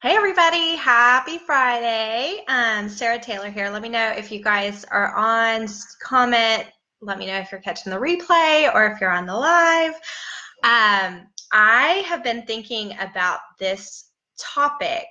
Hey everybody, happy Friday. Sarah Taylor here. Let me know if you guys are on, comment, let me know if you're catching the replay or if you're on the live. I have been thinking about this topic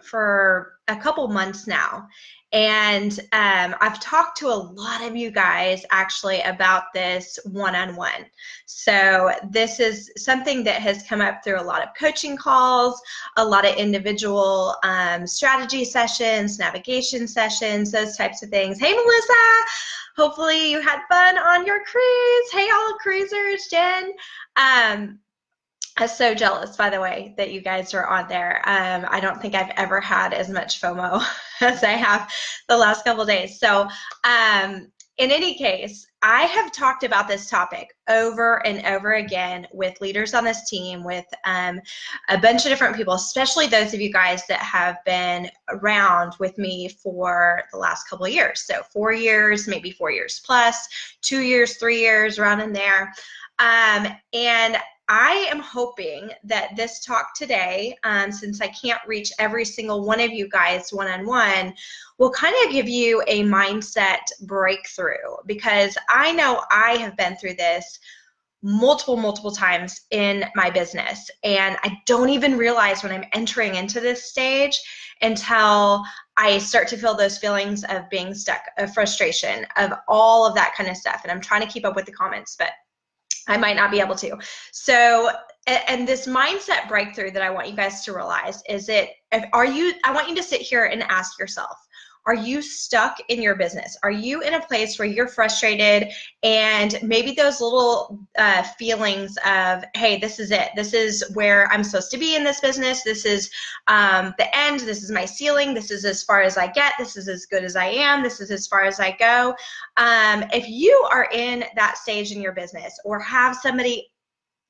for a couple months now. And I've talked to a lot of you guys actually about this one-on-one. So this is something that has come up through a lot of coaching calls, a lot of individual strategy sessions, navigation sessions, those types of things. Hey, Melissa, hopefully you had fun on your cruise. Hey, all cruisers, Jen. I'm so jealous, by the way, that you guys are on there. I don't think I've ever had as much FOMO as I have the last couple of days. So in any case, I have talked about this topic over and over again with leaders on this team, with a bunch of different people, especially those of you guys that have been around with me for the last couple of years. So 4 years, maybe 4 years plus, 2 years, 3 years, around in there. And I am hoping that this talk today, since I can't reach every single one of you guys one-on-one, will kind of give you a mindset breakthrough, because I know I have been through this multiple times in my business, and I don't even realize when I'm entering into this stage until I start to feel those feelings of being stuck, of frustration, of all of that kind of stuff. And I'm trying to keep up with the comments, but I might not be able to. So, and this mindset breakthrough that I want you guys to realize is that I want you to sit here and ask yourself, are you stuck in your business? Are you in a place where you're frustrated and maybe those little feelings of, hey, this is it. This is where I'm supposed to be in this business. This is the end. This is my ceiling. This is as far as I get. This is as good as I am. This is as far as I go. If you are in that stage in your business, or have somebody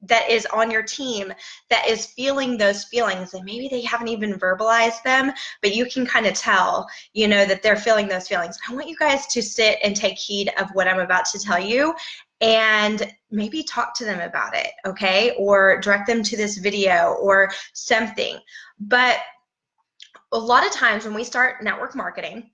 that is on your team that is feeling those feelings, and maybe they haven't even verbalized them, but you can kind of tell, that they're feeling those feelings. I want you guys to sit and take heed of what I'm about to tell you, and maybe talk to them about it, okay? Or direct them to this video or something. But a lot of times when we start network marketing,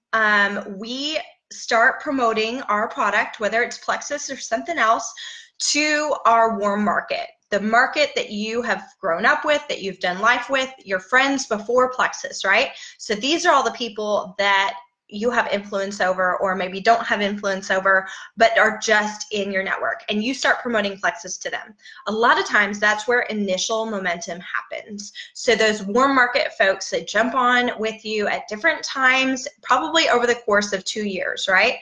we start promoting our product, whether it's Plexus or something else, to our warm market, the market that you have grown up with, that you've done life with, your friends before Plexus, right? So these are all the people that you have influence over, or maybe don't have influence over, but are just in your network, and you start promoting Plexus to them. A lot of times that's where initial momentum happens. So those warm market folks that jump on with you at different times, probably over the course of 2 years, right?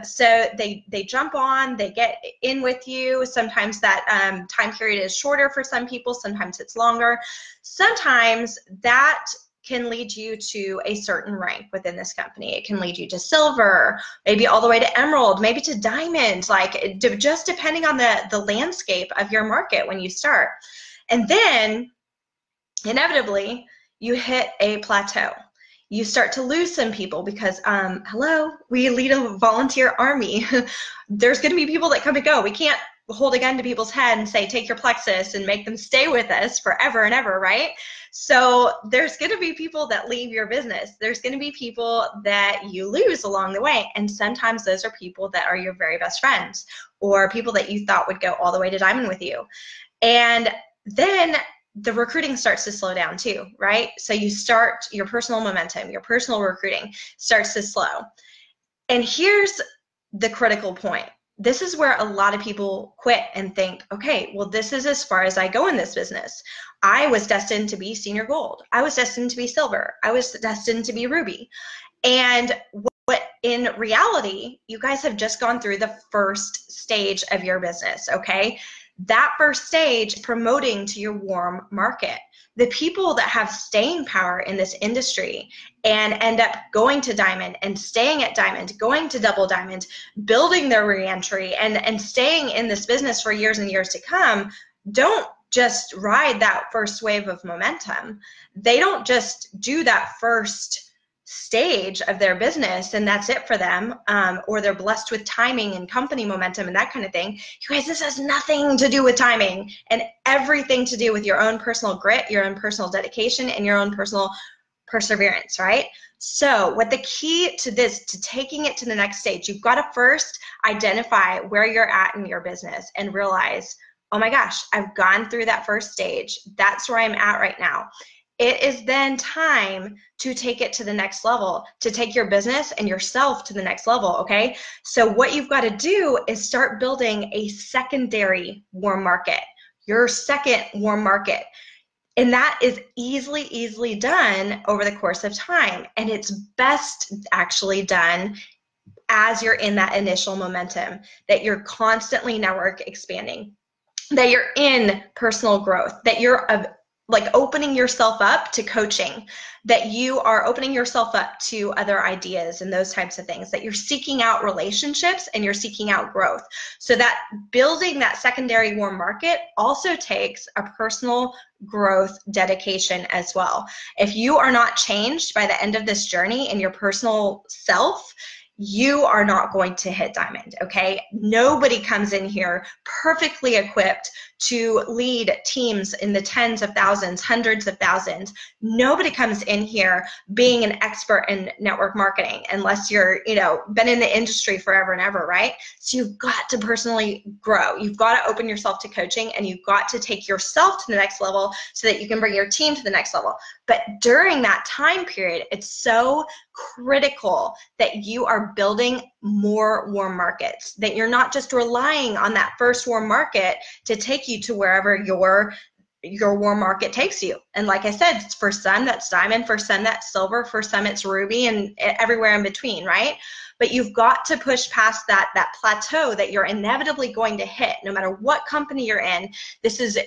So they jump on, they get in with you. Sometimes that time period is shorter for some people, sometimes it's longer. Sometimes that can lead you to a certain rank within this company. It can lead you to silver, maybe all the way to emerald, maybe to diamond, like just depending on the landscape of your market when you start. And then inevitably you hit a plateau. You start to lose some people because, hello, we lead a volunteer army. There's going to be people that come and go. We can't hold a gun to people's head and say, take your Plexus, and make them stay with us forever and ever, right? So there's going to be people that leave your business. There's going to be people that you lose along the way. And sometimes those are people that are your very best friends, or people that you thought would go all the way to diamond with you. And then the recruiting starts to slow down too, right? So you start, your personal momentum, your personal recruiting starts to slow. And here's the critical point. This is where a lot of people quit and think, okay, well, this is as far as I go in this business. I was destined to be senior gold. I was destined to be silver. I was destined to be ruby. And what in reality, you guys have just gone through the first stage of your business, okay? That first stage, promoting to your warm market. The people that have staying power in this industry and end up going to diamond and staying at diamond, going to double diamond, building their reentry, and staying in this business for years and years to come, don't just ride that first wave of momentum. They don't just do that first stage of their business and that's it for them, or they're blessed with timing and company momentum and that kind of thing. You guys, this has nothing to do with timing and everything to do with your own personal grit, your own personal dedication, and your own personal perseverance, right? So what the key to this, to taking it to the next stage, you've got to first identify where you're at in your business and realize, oh my gosh, I've gone through that first stage. That's where I'm at right now. It is then time to take it to the next level, to take your business and yourself to the next level, okay? So what you've got to do is start building a secondary warm market, your second warm market. And that is easily done over the course of time. And it's best actually done as you're in that initial momentum, that you're constantly network expanding, that you're in personal growth, that you're like opening yourself up to coaching, that you are opening yourself up to other ideas and those types of things, that you're seeking out relationships and you're seeking out growth. So that building that secondary warm market also takes a personal growth dedication as well. If you are not changed by the end of this journey in your personal self, you are not going to hit diamond, okay? Nobody comes in here perfectly equipped to lead teams in the tens of thousands, hundreds of thousands. Nobody comes in here being an expert in network marketing unless you're, been in the industry forever and ever, right? So you've got to personally grow. You've got to open yourself to coaching, and you've got to take yourself to the next level so that you can bring your team to the next level. But during that time period, it's so critical that you are building more warm markets, that you're not just relying on that first warm market to take you to wherever your warm market takes you. And like I said, for some that's diamond, for some that's silver, for some it's ruby, and everywhere in between, right? But you've got to push past that plateau that you're inevitably going to hit no matter what company you're in. This is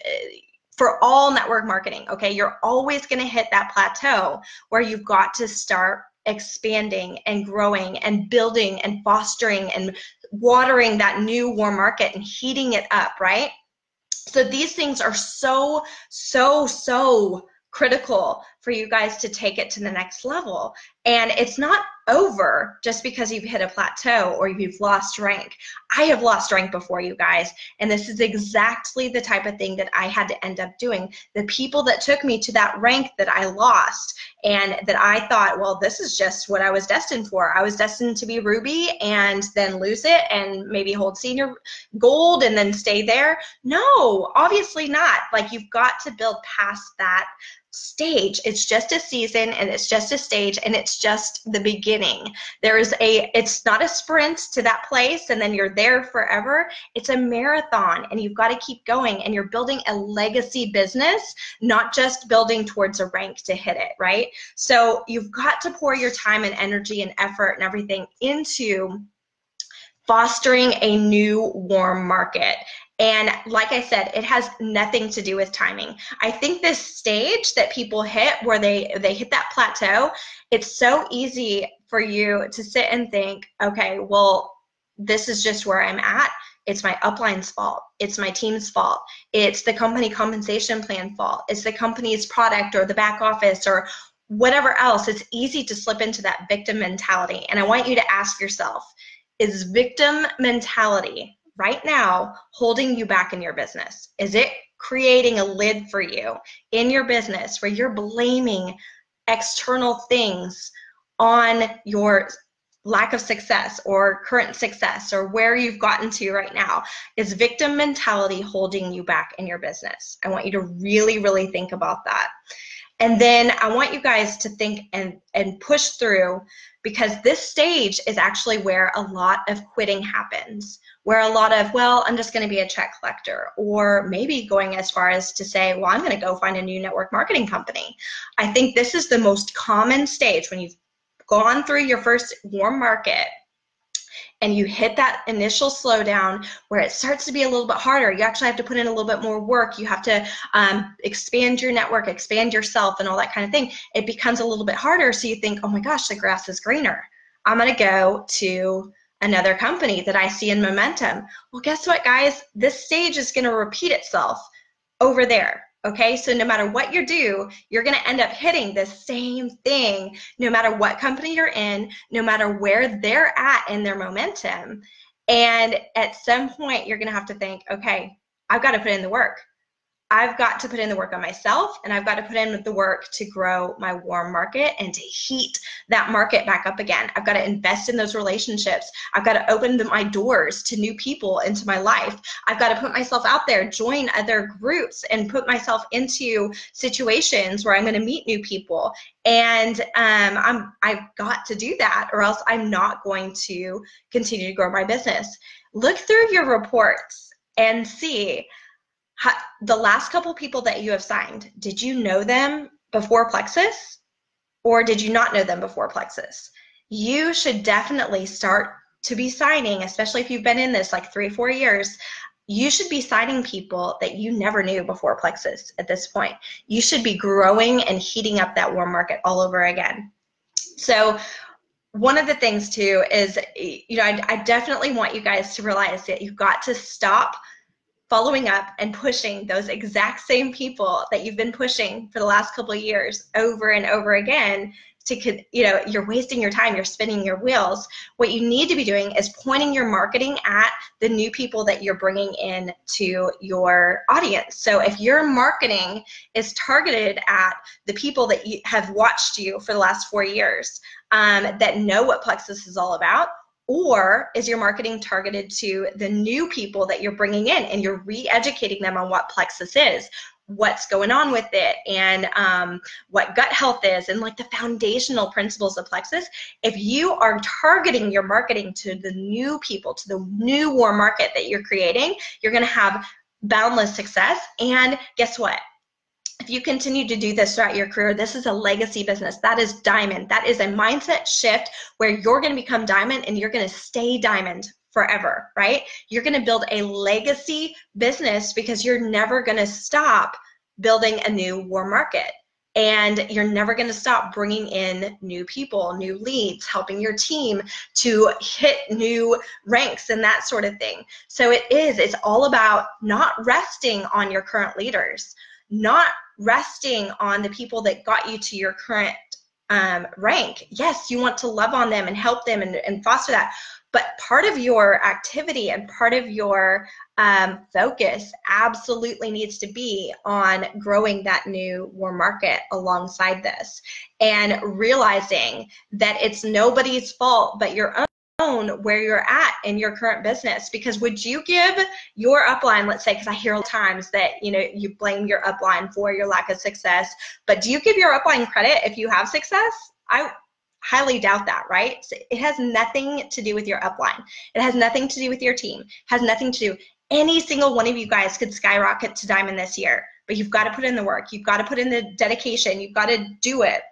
for all network marketing, okay? You're always going to hit that plateau where you've got to start expanding and growing and building and fostering and watering that new warm market and heating it up, right? So these things are so critical for you guys to take it to the next level. And it's not over just because you've hit a plateau or you've lost rank. I have lost rank before, you guys, and this is exactly the type of thing that I had to end up doing. The people that took me to that rank that I lost and that I thought, well, this is just what I was destined for. I was destined to be ruby and then lose it and maybe hold senior gold and then stay there. No, obviously not. Like, you've got to build past that stage. It's just a season, and it's just a stage, and it's just the beginning. It's not a sprint to that place and then you're there forever. It's a marathon, and you've got to keep going, and you're building a legacy business, not just building towards a rank to hit it, right? So you've got to pour your time and energy and effort and everything into fostering a new warm market. And like I said, it has nothing to do with timing. I think this stage that people hit where they hit that plateau, it's so easy for you to sit and think, okay, well, this is just where I'm at. It's my upline's fault. It's my team's fault. It's the company compensation plan fault. It's the company's product or the back office or whatever else. It's easy to slip into that victim mentality. And I want you to ask yourself, is victim mentality right now holding you back in your business? Is it creating a lid for you in your business where you're blaming external things on your lack of success or current success or where you've gotten to right now? Is victim mentality holding you back in your business? I want you to really think about that. And then I want you guys to think and push through, because this stage is actually where a lot of quitting happens, where a lot of, well, I'm just going to be a check collector, or maybe going as far as to say, well, I'm going to go find a new network marketing company. I think this is the most common stage when you've gone through your first warm market and you hit that initial slowdown where it starts to be a little bit harder. You actually have to put in a little bit more work. You have to expand your network, expand yourself, and all that kind of thing. It becomes a little bit harder, so you think, oh my gosh, the grass is greener. I'm going to go to another company that I see in momentum. Well, guess what, guys? This stage is going to repeat itself over there. Okay, so no matter what you do, you're going to end up hitting the same thing, no matter what company you're in, no matter where they're at in their momentum. And at some point, you're going to have to think, okay, I've got to put in the work. I've got to put in the work on myself, and I've got to put in the work to grow my warm market and to heat that market back up again. I've got to invest in those relationships. I've got to open my doors to new people into my life. I've got to put myself out there, join other groups, and put myself into situations where I'm going to meet new people. And I've got to do that, or else I'm not going to continue to grow my business. Look through your reports and see the last couple people that you have signed, did you know them before Plexus, or did you not know them before Plexus? You should definitely start to be signing, especially if you've been in this like 3 or 4 years. You should be signing people that you never knew before Plexus at this point. You should be growing and heating up that warm market all over again. So one of the things too is, I definitely want you guys to realize that you've got to stop following up and pushing those exact same people that you've been pushing for the last couple of years over and over again. You're wasting your time, you're spinning your wheels. What you need to be doing is pointing your marketing at the new people that you're bringing in to your audience. So if your marketing is targeted at the people that have watched you for the last 4 years, that know what Plexus is all about, or is your marketing targeted to the new people that you're bringing in and you're re-educating them on what Plexus is, what's going on with it, and what gut health is, and like the foundational principles of Plexus? If you are targeting your marketing to the new people, to the new warm market that you're creating, you're going to have boundless success. And guess what? If you continue to do this throughout your career, this is a legacy business. That is diamond. That is a mindset shift where you're going to become diamond and you're going to stay diamond forever, right? You're going to build a legacy business because you're never going to stop building a new warm market. And you're never going to stop bringing in new people, new leads, helping your team to hit new ranks and that sort of thing. So it's all about not resting on your current leaders, not resting on the people that got you to your current rank. Yes, you want to love on them and help them and foster that. But part of your activity and part of your focus absolutely needs to be on growing that new warm market alongside this, and realizing that it's nobody's fault but your own where you're at in your current business. Because would you give your upline, let's say, because I hear all times that you blame your upline for your lack of success, but do you give your upline credit if you have success? I highly doubt that, right? So it has nothing to do with your upline. It has nothing to do with your team. It has nothing to do. Any single one of you guys could skyrocket to diamond this year, but you've got to put in the work. You've got to put in the dedication. You've got to do it.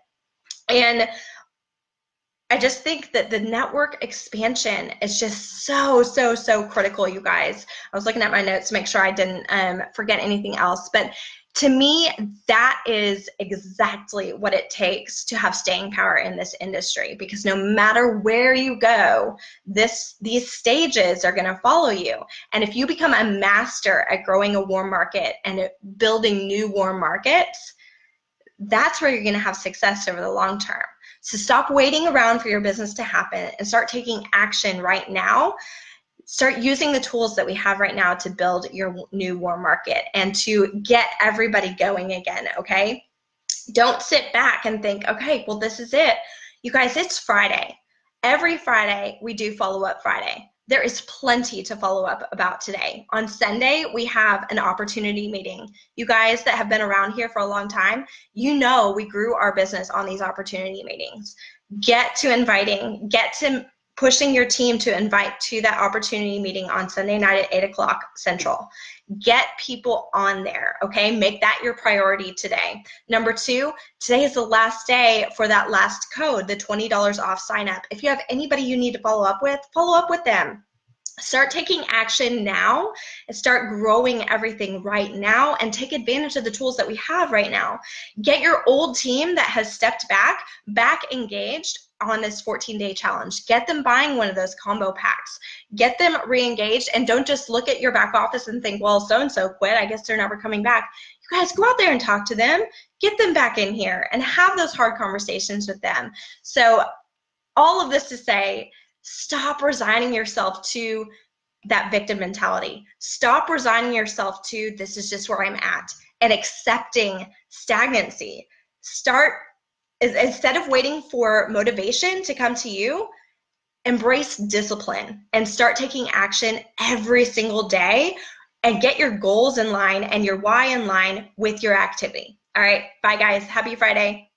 And I just think that the network expansion is just so, so, so critical, you guys. I was looking at my notes to make sure I didn't forget anything else. But to me, that is exactly what it takes to have staying power in this industry, because no matter where you go, these stages are going to follow you. And if you become a master at growing a warm market and building new warm markets, that's where you're going to have success over the long term. So stop waiting around for your business to happen and start taking action right now. Start using the tools that we have right now to build your new warm market and to get everybody going again, okay? Don't sit back and think, okay, well, this is it. You guys, it's Friday. Every Friday, we do Follow-Up Friday. There is plenty to follow up about today. On Sunday, we have an opportunity meeting. You guys that have been around here for a long time, we grew our business on these opportunity meetings. Get to inviting, get to pushing your team to invite to that opportunity meeting on Sunday night at 8 o'clock Central. Get people on there, okay? Make that your priority today. Number 2, today is the last day for that last code, the $20 off sign up. If you have anybody you need to follow up with them. Start taking action now and start growing everything right now and take advantage of the tools that we have right now. Get your old team that has stepped back engaged on this 14-day challenge. Get them buying one of those combo packs. Get them re-engaged, and don't just look at your back office and think, well, so-and-so quit, I guess they're never coming back. guys, go out there and talk to them, get them back in here and have those hard conversations with them. So all of this to say, stop resigning yourself to that victim mentality. Stop resigning yourself to this is just where I'm at and accepting stagnancy. Start, instead of waiting for motivation to come to you, embrace discipline and start taking action every single day and get your goals in line and your why in line with your activity. All right, bye guys. Happy Friday.